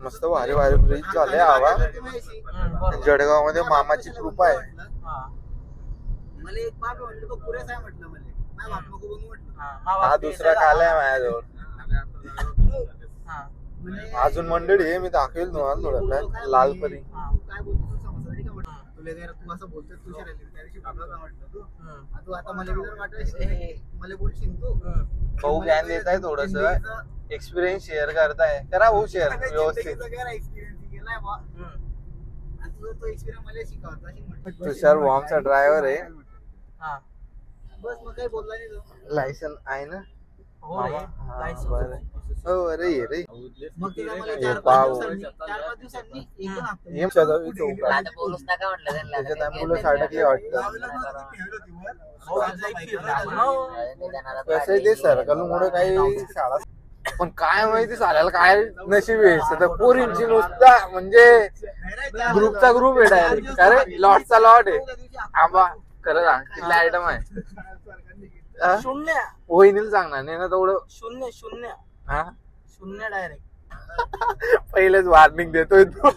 मस्त भारी भारी ब्रिज झाले आवा. जळगाव मध्ये मामाची कृपा आहे. मला एक बाप म्हणलं तो पुरेसा आहे म्हटलं मला. माझा बाप नको बनवू म्हटलं. हा दुसरा काल आहे माझ्याजवळ. अजून मंडळी आहे, मी दाखवेल तुम्हाला थोडं. लालपरी काय बोलतो समजलं का म्हटलं. तुला जरा तू असं बोलतोय तू शरायला त्या दिवशी बोलला का म्हटलं तू आता मला बी जर वाटलं मला बोलशील तू. भाऊ ज्ञान देत आहे थोडस, एक्सपिरियन्स शेअर करताय. करा भाऊ शेअर व्यवस्थित. तुषार बॉम्बचा ड्रायव्हर आहे. बस मग काही बोलला नाही तो. लायसन आहे ना. हो अरे रे मग तिला मला 4-5 दिवसांनी कसं ते सर्कल मुळे काही शाळा. पण काय माहिती साल्याला काय नशीब आहे. पोरींची नुसता म्हणजे ग्रुपचा ग्रुप आहे डायरेक्ट. अरे लॉटचा लॉट आहे. आंबा खरं किती आयटम आहे. शून्य वहिनीला सांगणार नाही ना तेवढं. शून्य हा शून्य डायरेक्ट. पहिलेच वॉर्निंग देतोय तू.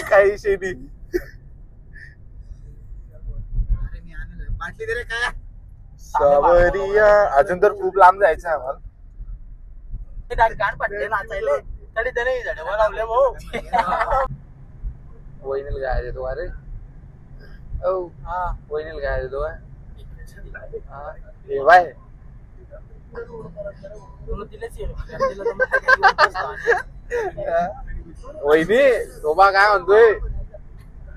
काही विषय नाही. बाटली दे रे काय. सावरिया अजून तर खूप लांब जायचं आम्हाला. गाण पडले नाचायले तरी तरी लावले भाऊ. वहिनीला काय देतो अरे. वहिनीला काय देतो बाय. वहिनी तोबा काय म्हणतोय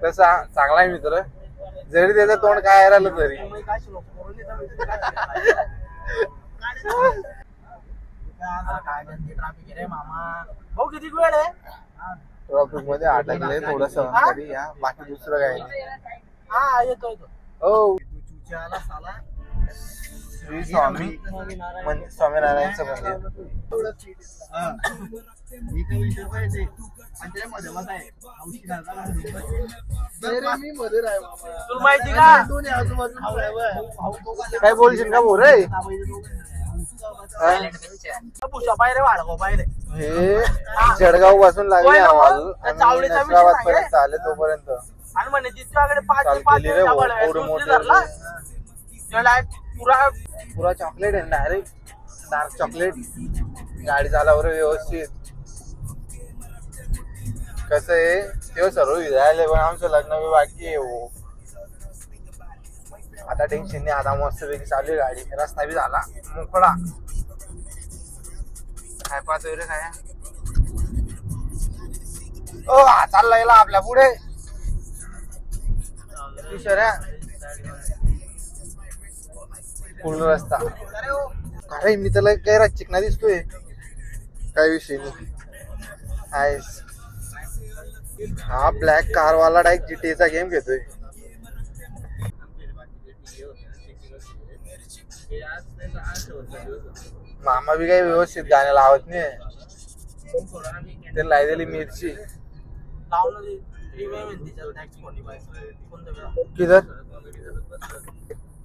तसा चांगला आहे मित्र. जरी त्याचं तोंड काय राहिलं तरी. भाऊ किती वेळ आहे. ट्रॉफिक मध्ये अटकले थोडस. बाकी दुसरं काय नाही. हा येतो हो साला. श्री स्वामीनारायणचं मंदिर. तुला माहिती का काय बोलशील का बोल रे. हे जळगाव पासून लागले आम्हाला पर्यंत आले तोपर्यंत. आणि म्हणे तिच्याकडे 5 पुरा चॉकलेट आहे डायरेक्ट. Dark chocolate. गाडी चालावर व्यवस्थित. कसं आहे तेव्हा सर्व विधायला पण आमचं लग्न बी बाकी आहे. हो आता टेन्शन नाही. आता मस्त पैकी चालू आहे गाडी. रस्ता बी झाला मोकळा. काय पाहतोय रे काय. चालला गेला आपल्या पुढे. पूर्ण रस्ता. अरे मी त्याला काय चिकना दिसतोय. काय विषय नाही. हा ब्लॅक कार वाला डायरेक्ट जीटीएचा गेम घेतोय. मामा बी काही व्यवस्थित गाणे लावत नाही. ते लाई दिली मिरची. किधर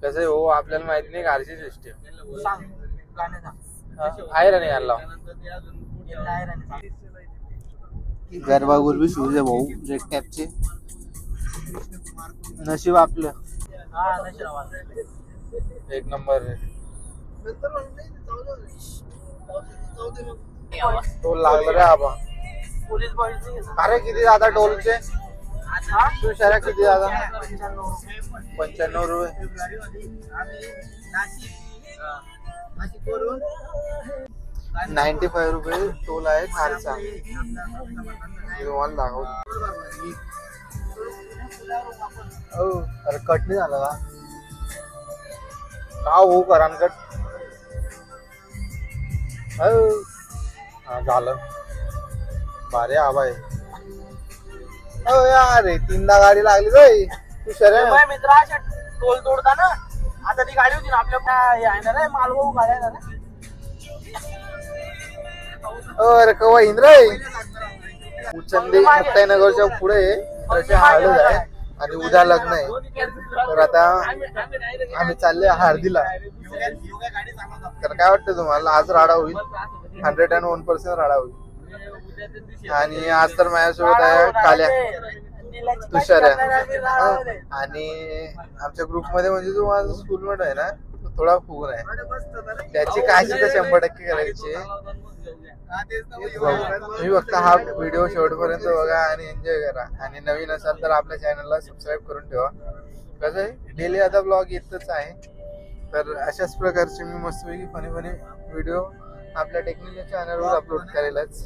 कसं हो आपल्याला माहित नाही. घरची सिस्टीम आहे रा नाही. आला गरबा गुरबी शूज आहे भाऊ. रेड कॅपचे. नशीब आपलं एक नंबर. टोल लागलं रे आबा. अरे किती दादा टोलचे. तुषारा किती दादा. 95 रुपये. 95 रुपये टोल आहे खालचा. तुम्हाला दाखवतो. अरे कट नाही झाला का हो. करान कट झालं. भारी आबा आहे. यार 3दा गाडी लागली जाई. तू शर्या मित्र टोल तोडता ना. आता ती गाडी होती ना आपल्या हे आहे ना रे मालवाहू गाड्या ना. अरे कवा इंद्र उचंदी मुक्ताईनगरच्या पुढे तसे हळद आहे. आणि उद्या लग्न आहे. तर आता आम्ही चालले हळदीला. तर काय वाटतं तुम्हाला, आज राडा होईल? 101% राडा होईल. आणि आज तर माझ्यासोबत आहे काल्या, तुषार आणि आमच्या ग्रुपमध्ये म्हणजे जो माझा स्कूलमेट आहे ना, तो थोडा फुगून आहे. त्याची काळजी तर 100% करायची. तुम्ही फक्त हा व्हिडिओ शेवटपर्यंत बघा आणि एन्जॉय करा. आणि नवीन असाल तर आपल्या चॅनलला सबस्क्राईब करून ठेवा. कसं आहे, डेली आता ब्लॉग येतच आहे. तर अशाच प्रकारचे मी मस्तपैकी फनी व्हिडिओ आपल्या टेक्निकल चॅनलवर अपलोड करायलाच.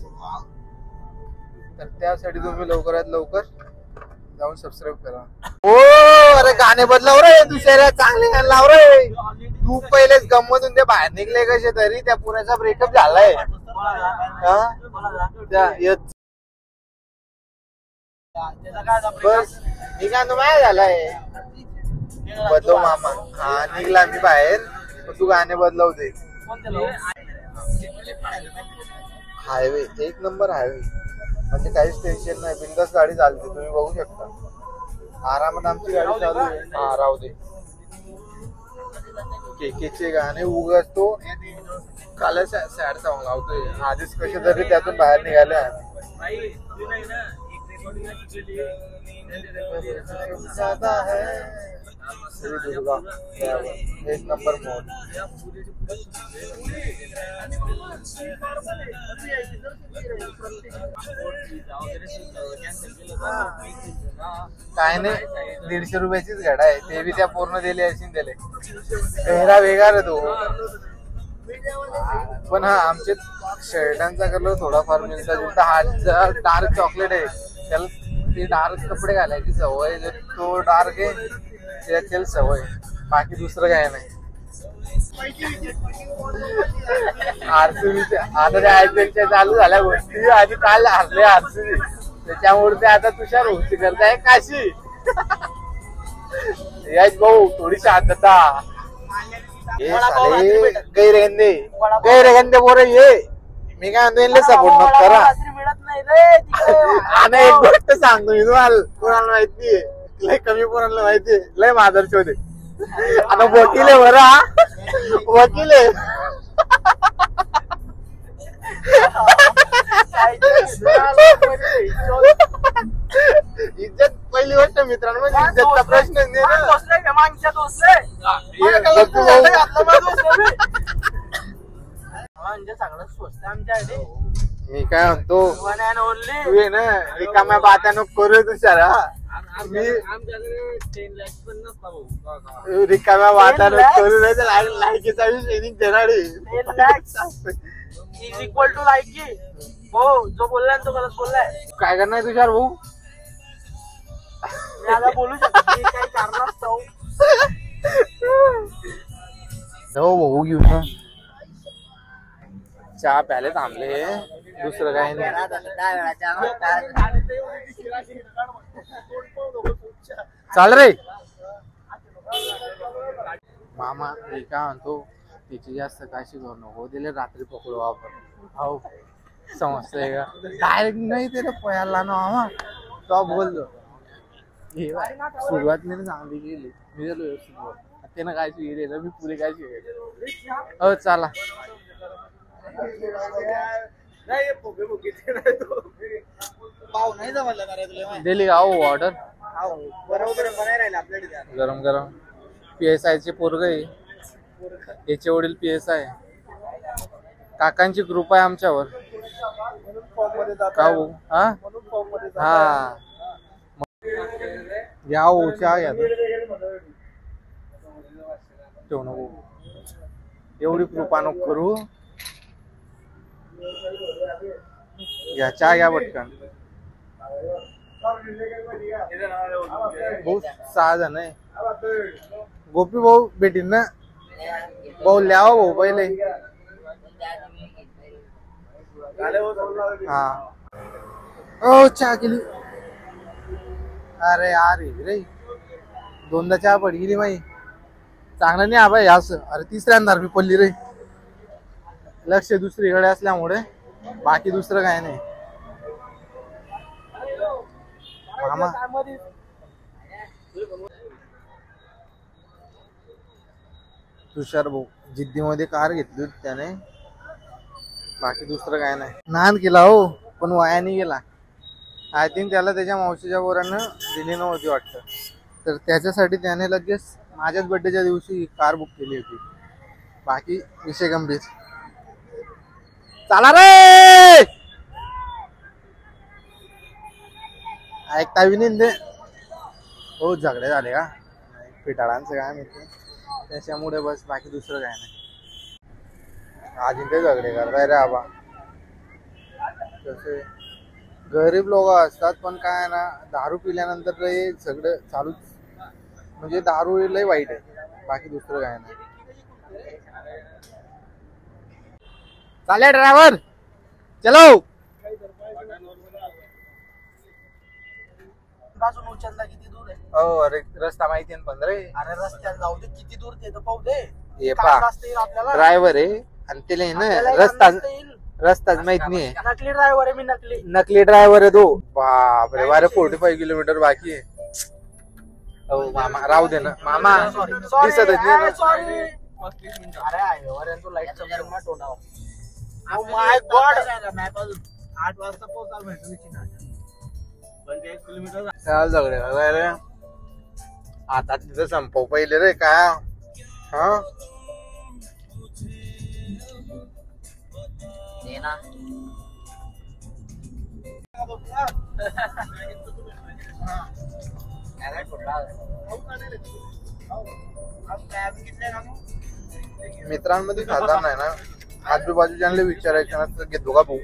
तर त्यासाठी तुम्ही लवकरात लवकर जाऊन सबस्क्राईब करा. हो, अरे गाणे बदलाव रे, दुसऱ्या चांगले गाणे लाव रे. तू पहिलेच गंमतून ते बाहेर निघले कसे तरी, त्या पुऱ्याचा ब्रेकअप झालाय. बस मी का माया झालाय. बदलव मामा. हा, निघला मी बाहेर, तू गाणे बदलवते. हायवे एक नंबर हायवे, म्हणजे काहीच टेन्शन नाही. बिंदास गाडी चालते, तुम्ही बघू शकता. आरामात आमची गाडी चालू आहे. हा, राहू दे. केकेचे गाणे उगाच तो काल सॅड सॉंग लावतोय. आधीच कसे तरी त्यातून बाहेर निघाले आहे. एक नंबर मोड. काय नाही, 150 रुपयाचीच गाडा आहे. ते बी त्या पूर्ण दिले असेल त्याला. वेगळा वेगळा रे तो. पण हा, आमचे शर्टांचा कलर थोडाफार मिळता जुळता. हा डार्क चॉकलेट आहे, त्याला ते डार्क कपडे घालायची सवय. तो डार्क आहे त्याला सवय, बाकी दुसरं काय नाही. आरसीबी आता त्या IPL चालू झाल्या गोष्टी, आणि काल हरले आरसीबी, त्याच्यामुळे ते आता तुषार होती करताय काशी. यश भाऊ थोडी शांतता. गैरगंदे बोरे ये. मी काय म्हणतो, सपोर्ट नको करा. आणि एक गोष्ट सांगतो मी तुम्हाला, कोणाला माहितीये, लय कमी पोरांना माहितीये, लय मादर शोधे. आता वकील आहे बरं, वकील आहे. इज्जत पहिली गोष्ट मित्रांनो, म्हणजे इज्जतचा प्रश्न नाही. मी काय म्हणतो, तू आहे ना रिकाम्या बाता नको करू तुषार. मी रिकाम्या बाता नको करू, लायकीचा विषय देणार. इक्वल टू लायकी. हो, जो बोललाय तो गलत बोललाय. काय करणार तुषार भाऊ? बोलू शकतो काही कारणास्तव. हो भाऊ, घेऊन ना चहा प्याले थांबले, दुसरं काही नाही. चाल रे मामा. मी काय म्हणतो, तिची जास्त काशी करू नको, दिले रात्री पकडू आपण. हो, समजतंय का? डायरेक्ट नाही ते पयाला ना मामा, तो बोललो. सुरुवात नाही चांगली केली, मी झालो व्यवस्थित. त्यानं काय शिकलेलं, मी पुढे काय शिकले. हो चला. दिली का हो ऑर्डर? गरम गरम. PSI चे पोरग आहे, याचे वडील PSI. काकांची ग्रुप आहे आमच्यावर. का हो? हा घ्या हो, चहा घ्या. ठेव नको, एवढी कृपा नको करू. घ्या चहा, घ्या पटकन. भाऊ 6 जण आहे. गोपी भाऊ भेटीन ना भाऊ, ल्यावा भाऊ पहिले. हा, ओ चहा केली. अरे यार रे, दोनदा चहा पड गेली माही. चांगलं नाही आबाई असं. अरे तिसऱ्यांदा मी पडली रे. लक्ष दुसरीकडे असल्यामुळे, बाकी दुसरं काय नाही. मामा तुषार भाऊ जिद्दीमध्ये कार घेतली होती त्याने, बाकी दुसरं काय नाही. नाद केला हो, पण वायाने गेला. आय थिंक त्याला त्याच्या मावशीच्या पोरांना दिली नव्हती वाटतं, तर त्याच्यासाठी त्याने लगेच माझ्याच बर्थडेच्या दिवशी कार बुक केली होती. बाकी विषय गंभीर. चला रे ऐकता विनिंदे हो, झगडे झाले का पिटाळांचं काय माहिती, त्याच्यामुळे बस, बाकी दुसरं काय नाही. अजून काही झगडे करताय रे आबा. तसे गरीब लोक असतात, पण काय ना दारू पिल्यानंतर हे सगळं चालूच, म्हणजे दारू लय वाईट आहे, बाकी दुसरं काय नाही. चालेल ड्रायव्हर चलो. उचलला किती दूर आहे? हो अरे रस्ता माहिती आहे पण रे. अरे रस्त्यात जाऊ दे, किती दूर ते तर पाहू दे. हे पा ड्रायव्हर आहे आणि त्याला ना रस्ताच माहित नाहीये. नकली ड्रायव्हर आहे मी, नकली ड्रायव्हर आहे तो. बापरे, बारे 45 किलोमीटर बाकी आहे. हो मामा राहू दे ना मामा, दिसतच नाही ना. सॉरी. अरे आहे तू लाईट समजून ना तोंडावर. ओ माय गॉड, 8 वाजता पोहोचाल माहिती मी. 1 किलोमीटर चाल झगडे काय रे आता, तिथं संपव पहिले रे काय. हा मित्रांमध्ये खासदार नाही ना, आजूबाजूच्या विचारायचं ना घेतो का भाऊ,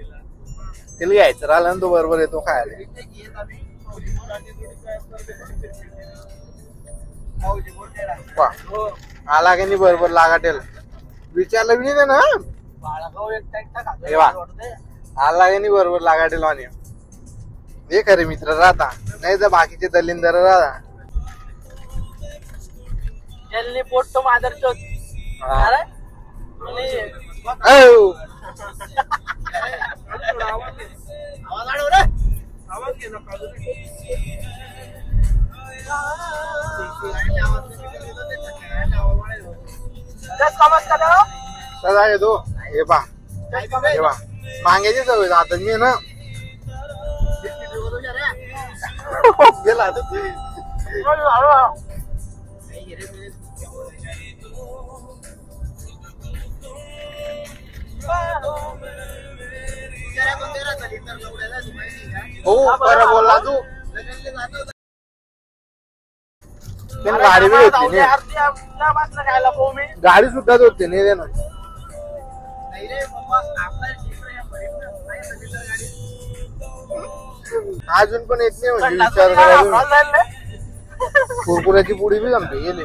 तिला घ्यायचं राहिलं ना तो बरोबर येतो खायला. आला की नाही बरोबर लागाटेल, विचारलं बी नाही ना. आला की नाही बरोबर लागाटेल आणि हे खरे मित्र राहता, नाही तर बाकीचे दलिंदर राहता. पोट तो मादर चोत. तो हे पा मांग्याची सवय आता मी ना गेला. हो बरं बोलला तू. गाडी बी होती गाडी सुद्धा होती नाही ना. अजून पण येत नाही म्हणजे विचार करा. कुरकुऱ्याची पुडी बी जमते गेले.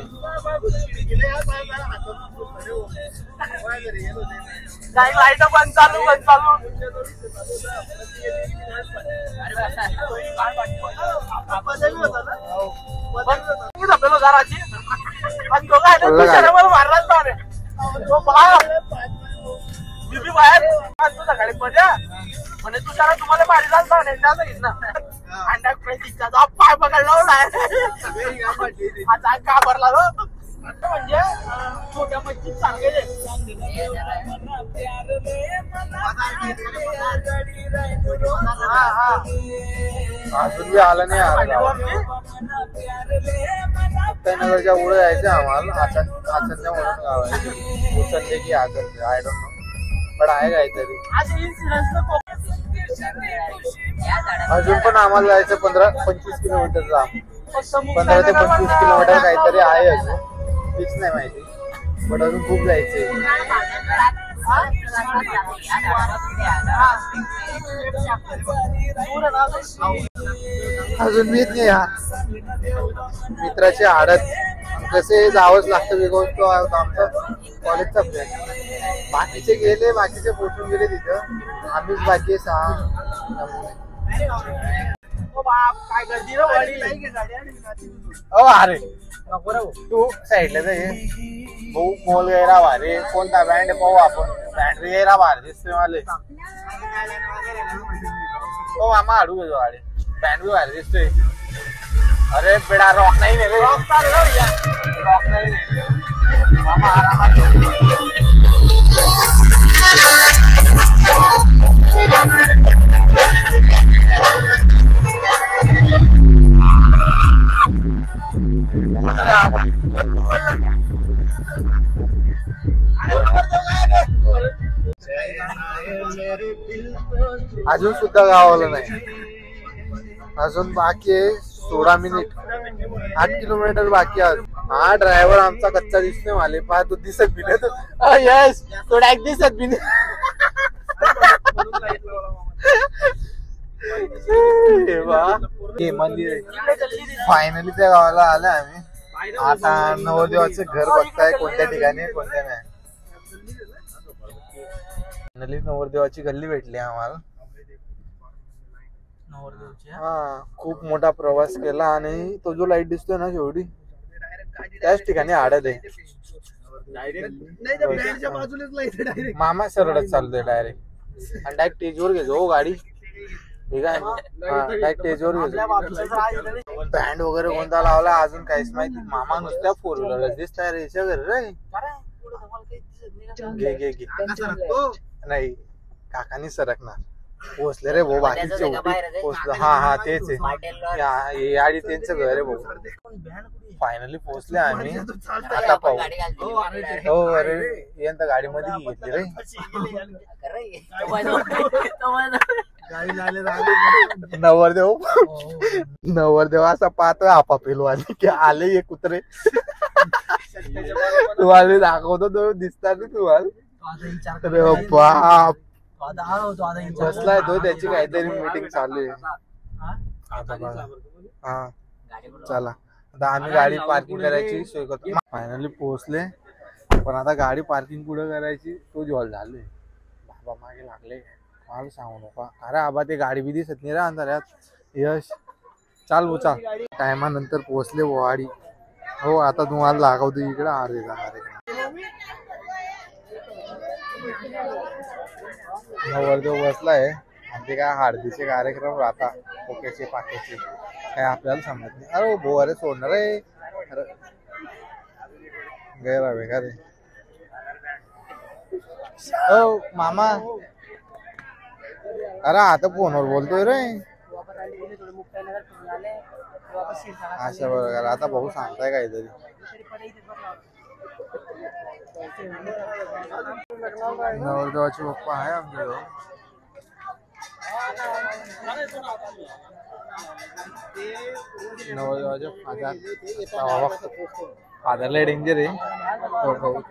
लाईट पण चालू सकाळी म्हणजे तुझ्या तुम्हाला भारी जाईल ना. अंडा पाय पकडला आता घाबरला म्हणजे छोट्या मच्छी चांगले. अजून बी आला नाही. नगरच्या पुढे जायचं आम्हाला. आचरच्या म्हणून गाव आहे उचलले की आचरते, आय डोंट नो पण आहे काहीतरी. अजून पण आम्हाला जायचं 15-25 किलोमीटर लांब. 15 ते 25 किलोमीटर काहीतरी आहे, अजून फिक्स नाही माहिती, पण अजून खूप जायचंय. अजून मीच नाही हा मित्राची आडत कसे जावंच लागतं. बिकॉज तो आमचा कॉलेजचा फ्रेंड. बाकीचे गेले, बाकीचे पोचून गेले तिथं, आम्हीच बाकी आहे 6. काय गर्दी अरे तू साईडला जाई भाऊ. मोल गैरा भारी, कोणता बँड पाहू आपण. बँड्री गैरा भारी दिसतोय मला. हो मामा हाडू घेतो गाडी, बँड बी भारी दिसतोय. अरे बेड़ा रॉक नहीं ले रॉक नहीं मामा आरामात अजून सुद्धा गावाला नाही. अजून बाकी आहे 16 मिनिट. 8 किलोमीटर बाकी आहे. हा ड्रायव्हर आमचा कच्चा दिसतोय मला. पहा तो दिसत बी नाही. तो यस तो डायरेक्ट दिसत बी नाही. फायनली त्या गावाला आलं आम्ही. आता नवरदेवाचं घर बघताय कोणत्या ठिकाणी कोणत्या नाही. फायनली नवरदेवाची गल्ली भेटली आम्हाला. हा खूप मोठा प्रवास केला आणि तो जो लाईट दिसतोय ना शेवटी त्याच ठिकाणी आडत आहे. मामा सरळच चालतोय डायरेक्ट आणि डायरेक्ट स्टेजवर घेतो गाडी. ठीक आहे डायरेक्ट स्टेजवर घेतो. बँड वगैरे कोणता लावला अजून काहीच माहिती. मामा नुसत्या 4 व्हीलर दिसताय रेच्या घरी रे. घे नाही काकानी सरकणार. पोचले रे भाऊ बाकीचे पोचलं. हा तेच आहे आणि त्यांचं घर आहे भाऊ. फायनली पोहोचले आम्ही. आता पाहू. हो अरे यंदा गाडीमध्ये घेतली रे. नवरदेव असा पाहतोय आपापेलो आले की आले हे कुत्रे. तुम्हाला दाखवतो तो दिसतात तुम्हाला. अरे बाप बसलाय तो. त्याची काहीतरी मीटिंग चालू आहे. हा चला आता आम्ही गाडी पार्किंग करायची सोय करतो. फायनली पोहोचले पण आता गाडी पार्किंग कुठं करायची तो जॉल झालोय. बाबा मागे लागले मला सांगू नका. अरे आबा ते गाडी बी दिसत नाही रे अंधाऱ्यात. यश चाल भाऊ चाल. टायमानंतर पोहोचले वाडी. हो आता तुम्हाला दाखवतो इकडे. अरे नवरदेव बसलाय आणि ते काय हळदीचे कार्यक्रम राहता ओकेचे पाक्याचे काय आपल्याला समजत नाही. अरे भो अरे सोडणार आहे गैरावे का रे. ओ मामा अरे आता फोनवर बोलतोय रे. अशा बरोबर आता भाऊ सांगताय काहीतरी. नवरदेवाचे पप्पा आहे आमच्याजवळ. नवरदेवाचे फादरला डेंजर आहे.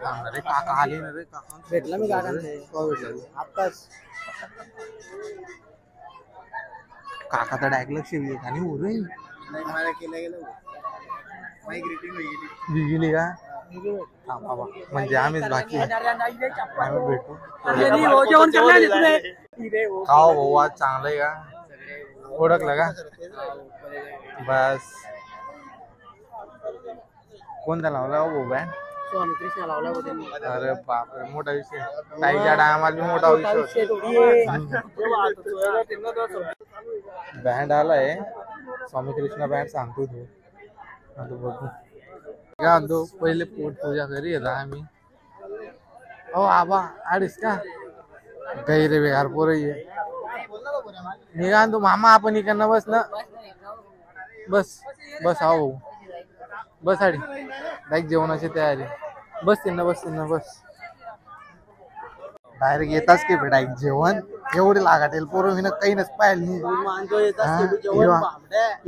थांबणार रे काका आले ना रे. काका भेटला मी काका भेटला आताच. काका तर डायरेक्ट लक्ष देत आणि उरे गेली का. म्हणजे आम्हीच बाकी आम्ही भेटू. खाओ भाऊ आज चांगलं आहे का. ओळखलं का बस. कोणता लावला भाऊ बँड. स्वामी कृष्ण लावला. अरे बापरे मोठा विषय. ताईच्या टायमाला मोठा विषय. बँड आलाय स्वामी कृष्ण बँड सांगतो तू. आता बघू का आणतो. पहिले पोट पूजा करी येता आम्ही. हो आबा आडीस का गैरे बेकार पोर मी का आणतो. मामा आपण इकडनं बस ना. बस बस हा भाऊ बस. आडी डायरेक्ट जेवणाची तयारी. बस ना बस. डायरेक्ट येताच की डायरेक्ट जेवण. एवढे लागाटेल पोरं मी काही नस पाहिजे.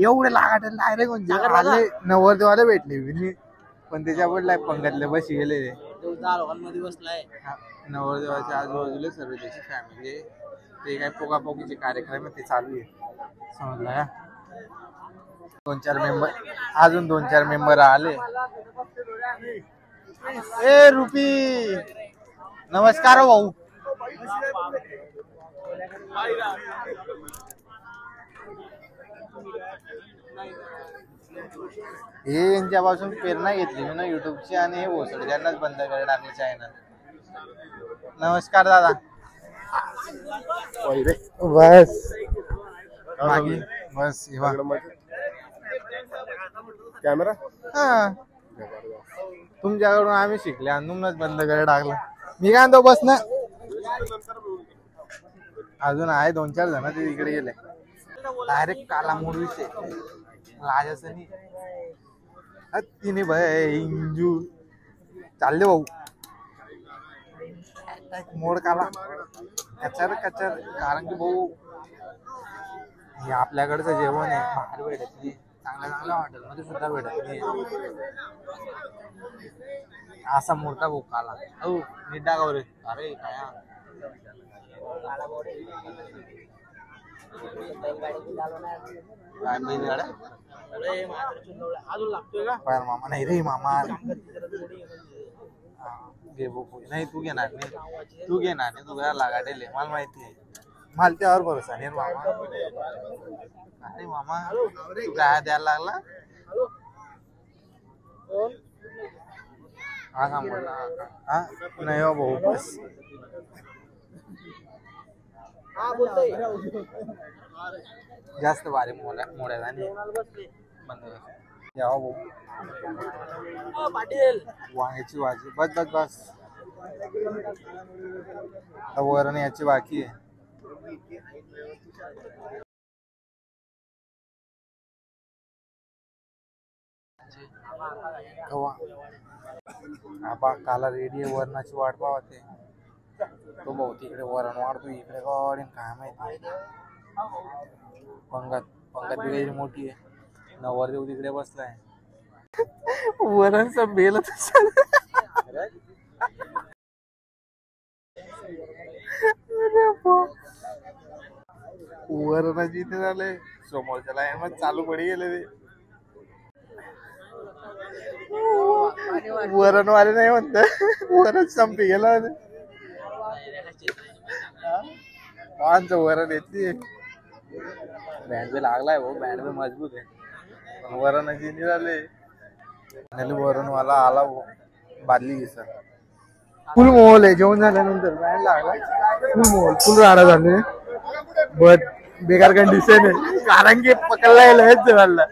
एवढे लागाटेल डायरेक्ट म्हणजे आले नवरदेवाला भेटले पण त्याच्या पडलाय पंगतले बशी गेले. बसलाय नवरदेवाच्या आजूबाजूला सर्व त्याची फॅमिली आहे. ते काय पोकापोकीचे कार्यक्रम आहे ते चालू आहे समजलं का. 2-4 मेंबर अजून 2-4 मेंबर आले. ए रुपी नमस्कार भाऊ. हे यांच्यापासून प्रेरणा घेतली मी ना युट्यूबची आणि हे भोसडे त्यांनाच बंद करायला टाकले चॅनल. नमस्कार दादा. बस बस कॅमेरा हा तुमच्याकडून आम्ही शिकले आणि तुमनंच बंद करे टाकलं. मी काय म्हणतो बस ना, अजून आहे 2-4 जण ते तिकडे गेले. डायरेक्ट काला मूड विषय लाजाचं नाही. तिने भय इंजू चालले भाऊ मोड काला कचर कचर. कारण की भाऊ हे आपल्याकडचं जेवण आहे बाहेर भेटत नाही, चांगल्या हॉटेलमध्ये सुद्धा भेटत नाही. असा मोठा भाऊ काला. हो निड्डा गौरे. अरे काय मामा नाही रे मामा नाही तू घेणार नाही, तू घेणार नाही, तू घ्यायला लागाडेल मला माहिती आहे. मला त्यावर भरोसा नाही मामा. अरे मामा तू काय द्यायला लागला हा सांभाळला हा नाही हो भाऊ बस. जास्त भारी मोड्या झाली बंद यावं भाऊ. वांग्याची भाजी बस बस बस. वरण याची बाकी आहे. आबा काला रेडी आहे, वरणाची वाट पाहते. तो भाऊ तिकडे वरण वाढतो, इकडे गाडी काय माहिती. पंगत बिगाची मोठी आहे. नवरदेव तिकडे बसलाय. वरण सब बेल वरणाची इथे झालंय. समोरच्या लाईन मध्ये चालू पडी गेले ते वरणवाले नाही म्हणत वरण संपी गेलं. पानचं वरण येते. बँड बी लागलाय भाऊ, बँड बी मजबूत आहे. पण वरणाची निघाले वरणवाला आला भाऊ बादली घे. फुल मोहल आहे. जेवण झाल्यानंतर बँड लागला फुल मोहल फुल राडा झाले. बट बेकार कंडिशन आहे कारण की पकडला लयच झाला.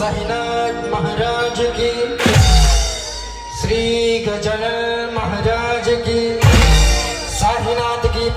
साईनाथ महाराज की, श्री गजानन महाराज की, साईनाथ की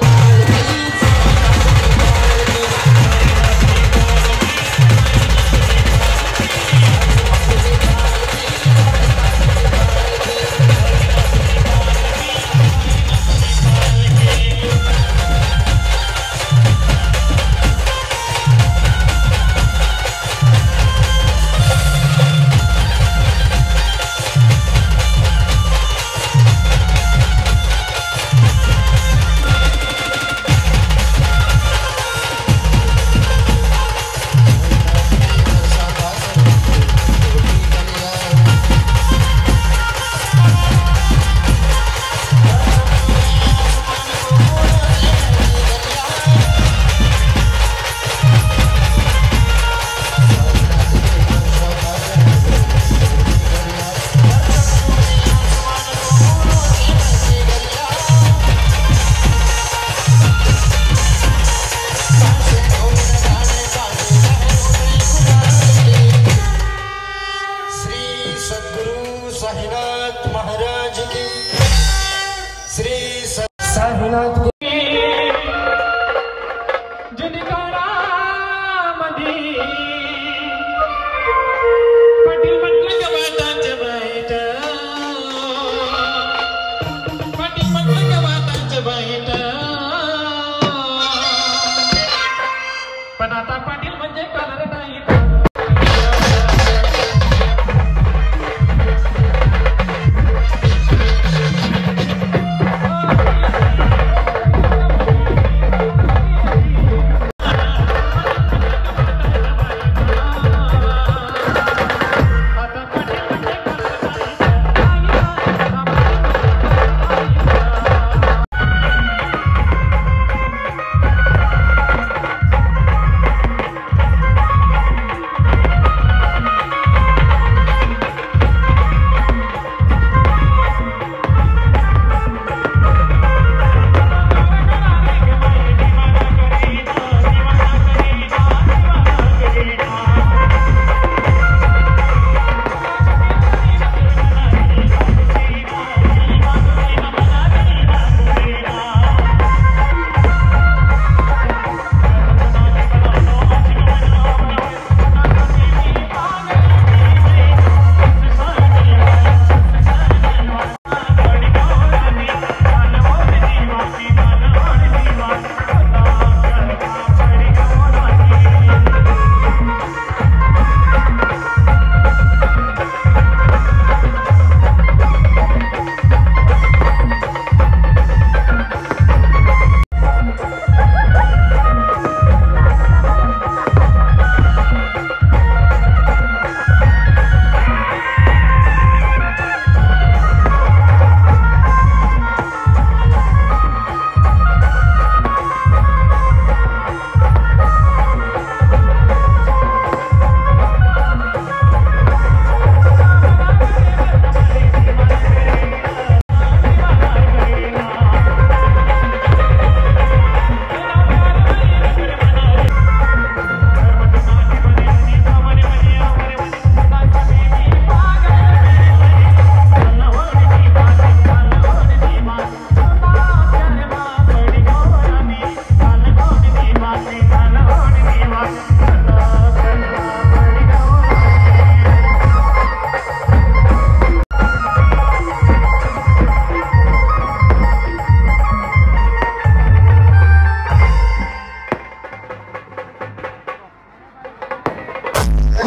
साईनाथ महाराज की, श्री साईनाथ की पण आता पाटील म्हणजे कलर नाही.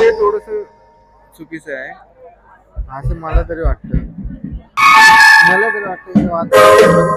हे थोडस चुकीचं आहे असं मला तरी वाटतं. की वातावरण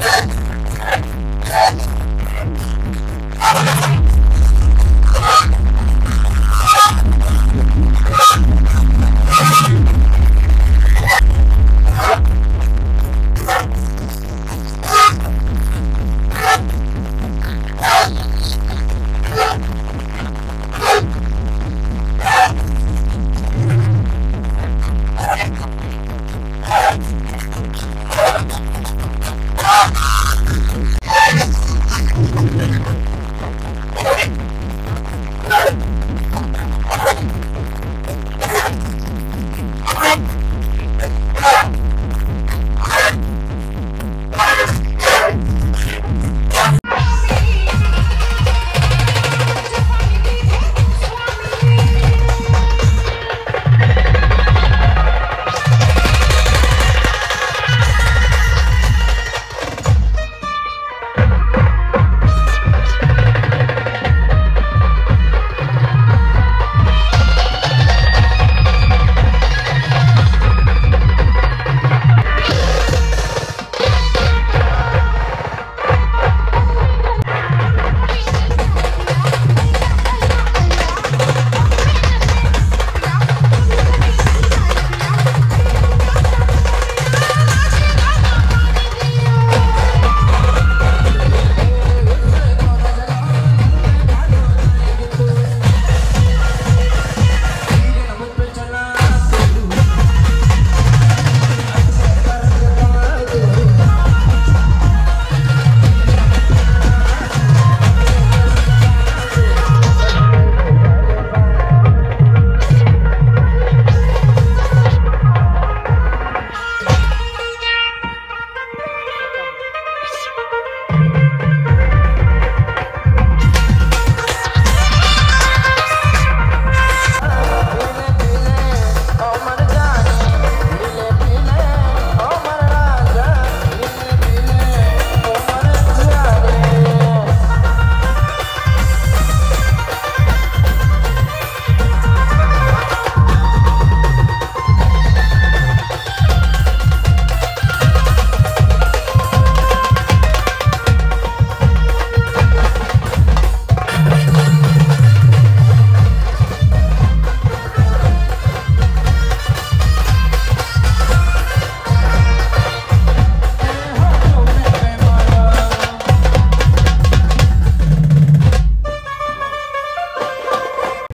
Thank you.